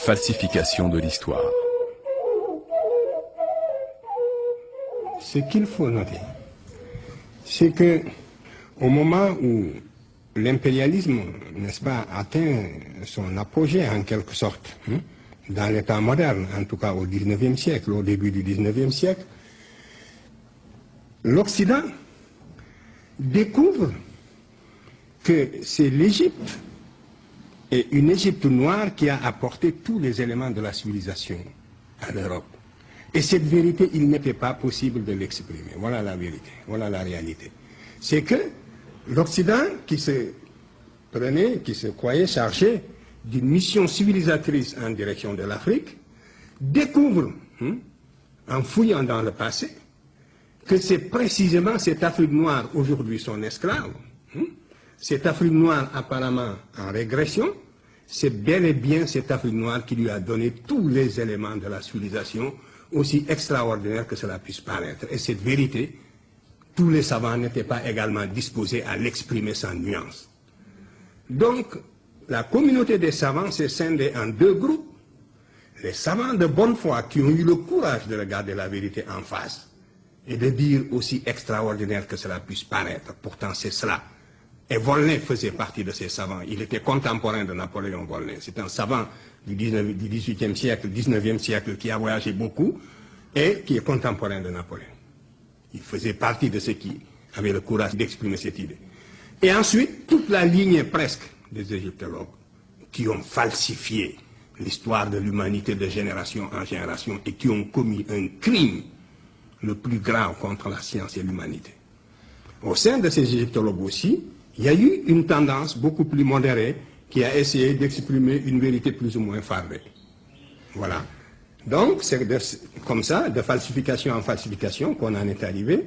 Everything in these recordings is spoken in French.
falsification de l'histoire. Ce qu'il faut noter, c'est que au moment où l'impérialisme, n'est-ce pas, atteint son apogée en quelque sorte, dans les temps modernes, en tout cas au XIXe siècle, au début du XIXe siècle, l'Occident découvre que c'est l'Égypte et une Égypte noire qui a apporté tous les éléments de la civilisation à l'Europe. Et cette vérité, il n'était pas possible de l'exprimer. Voilà la vérité, voilà la réalité. C'est que l'Occident, qui se croyait chargé d'une mission civilisatrice en direction de l'Afrique, découvre, en fouillant dans le passé, que c'est précisément cette Afrique noire, aujourd'hui son esclave, cette Afrique noire apparemment en régression, c'est bel et bien cette Afrique noire qui lui a donné tous les éléments de la civilisation, aussi extraordinaire que cela puisse paraître. Et cette vérité, tous les savants n'étaient pas également disposés à l'exprimer sans nuance. Donc, la communauté des savants s'est scindée en deux groupes. Les savants de bonne foi qui ont eu le courage de regarder la vérité en face et de dire aussi extraordinaire que cela puisse paraître. Pourtant, c'est cela. Et Volney faisait partie de ces savants. Il était contemporain de Napoléon Volney. C'est un savant du XVIIIe siècle, XIXe siècle, qui a voyagé beaucoup et qui est contemporain de Napoléon. Il faisait partie de ceux qui avaient le courage d'exprimer cette idée. Et ensuite, toute la lignée presque des égyptologues qui ont falsifié l'histoire de l'humanité de génération en génération et qui ont commis un crime le plus grave contre la science et l'humanité. Au sein de ces égyptologues aussi, il y a eu une tendance beaucoup plus modérée qui a essayé d'exprimer une vérité plus ou moins fardée. Voilà. Donc, c'est comme ça, de falsification en falsification, qu'on en est arrivé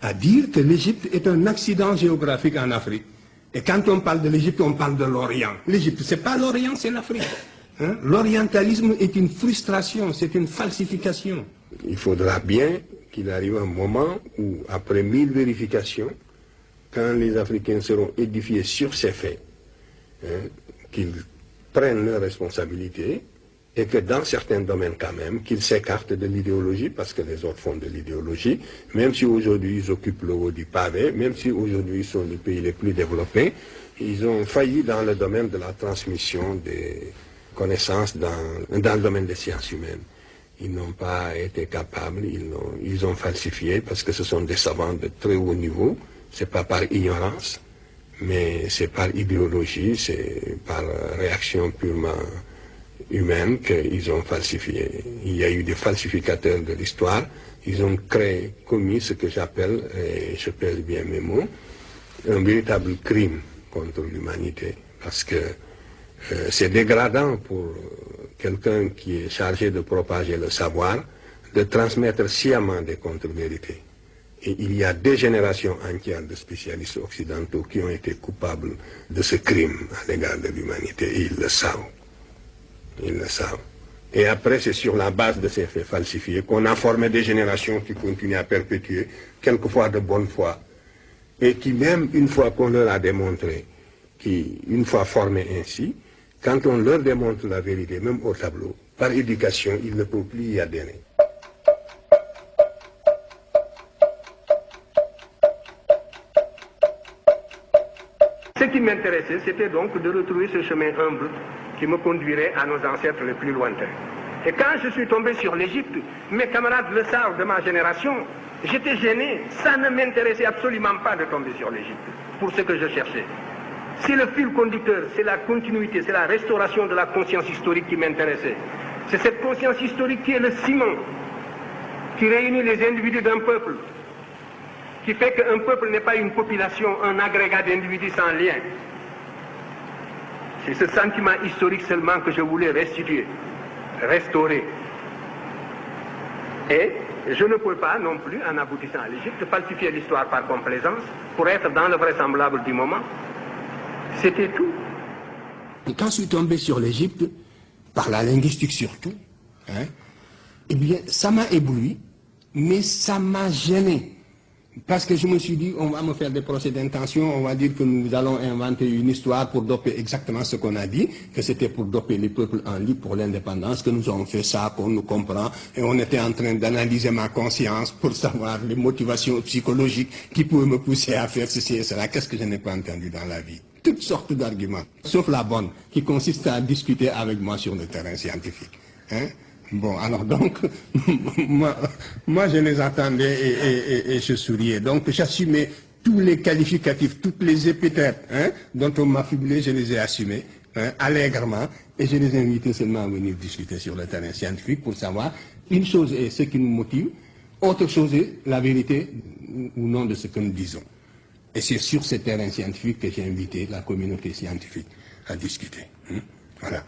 à dire que l'Égypte est un accident géographique en Afrique. Et quand on parle de l'Égypte, on parle de l'Orient. L'Égypte, ce n'est pas l'Orient, c'est l'Afrique. L'orientalisme est une frustration, c'est une falsification. Il faudra bien qu'il arrive un moment où, après 1000 vérifications, quand les Africains seront édifiés sur ces faits, qu'ils prennent leurs responsabilités et que dans certains domaines quand même, qu'ils s'écartent de l'idéologie, parce que les autres font de l'idéologie, même si aujourd'hui ils occupent le haut du pavé, même si aujourd'hui ils sont les pays les plus développés, ils ont failli dans le domaine de la transmission des connaissances dans le domaine des sciences humaines. Ils n'ont pas été capables, ils ont falsifié, parce que ce sont des savants de très haut niveau, c'est pas par ignorance, mais c'est par idéologie, c'est par réaction purement humaine qu'ils ont falsifié. Il y a eu des falsificateurs de l'histoire, ils ont commis ce que j'appelle, et je pèse bien mes mots, un véritable crime contre l'humanité, parce que c'est dégradant pour quelqu'un qui est chargé de propager le savoir, de transmettre sciemment des contre-vérités. Et il y a des générations entières de spécialistes occidentaux qui ont été coupables de ce crime à l'égard de l'humanité, et ils le savent. Ils le savent. Et après, c'est sur la base de ces faits falsifiés qu'on a formé des générations qui continuent à perpétuer, quelquefois de bonne foi, et qui même, une fois qu'on leur a démontré, qui, une fois formés ainsi, quand on leur démontre la vérité, même au tableau, par éducation, ils ne peuvent plus y adhérer. Ce qui m'intéressait, c'était donc de retrouver ce chemin humble qui me conduirait à nos ancêtres les plus lointains. Et quand je suis tombé sur l'Égypte, mes camarades le savent de ma génération, j'étais gêné, ça ne m'intéressait absolument pas de tomber sur l'Égypte, pour ce que je cherchais. C'est le fil conducteur, c'est la continuité, c'est la restauration de la conscience historique qui m'intéressait. C'est cette conscience historique qui est le ciment, qui réunit les individus d'un peuple, qui fait qu'un peuple n'est pas une population, un agrégat d'individus sans lien. C'est ce sentiment historique seulement que je voulais restituer, restaurer. Et je ne peux pas non plus, en aboutissant à l'Égypte, falsifier l'histoire par complaisance pour être dans le vraisemblable du moment. C'était tout. Et quand je suis tombé sur l'Égypte, par la linguistique surtout, eh bien, ça m'a ébloui, mais ça m'a gêné. Parce que je me suis dit, on va me faire des procès d'intention, on va dire que nous allons inventer une histoire pour doper exactement ce qu'on a dit, que c'était pour doper les peuples en lutte pour l'indépendance, que nous avons fait ça, qu'on nous comprend, et on était en train d'analyser ma conscience pour savoir les motivations psychologiques qui pouvaient me pousser à faire ceci et cela. Qu'est-ce que je n'ai pas entendu dans la vie? Toutes sortes d'arguments, sauf la bonne, qui consiste à discuter avec moi sur le terrain scientifique. Hein? Bon, alors donc, moi je les attendais et je souriais. Donc j'assumais tous les qualificatifs, toutes les épithètes dont on m'affublait, je les ai assumés allègrement, et je les invitais seulement à venir discuter sur le terrain scientifique pour savoir, une chose est ce qui nous motive, autre chose est la vérité ou non de ce que nous disons. Et c'est sur ce terrain scientifique que j'ai invité la communauté scientifique à discuter. Voilà.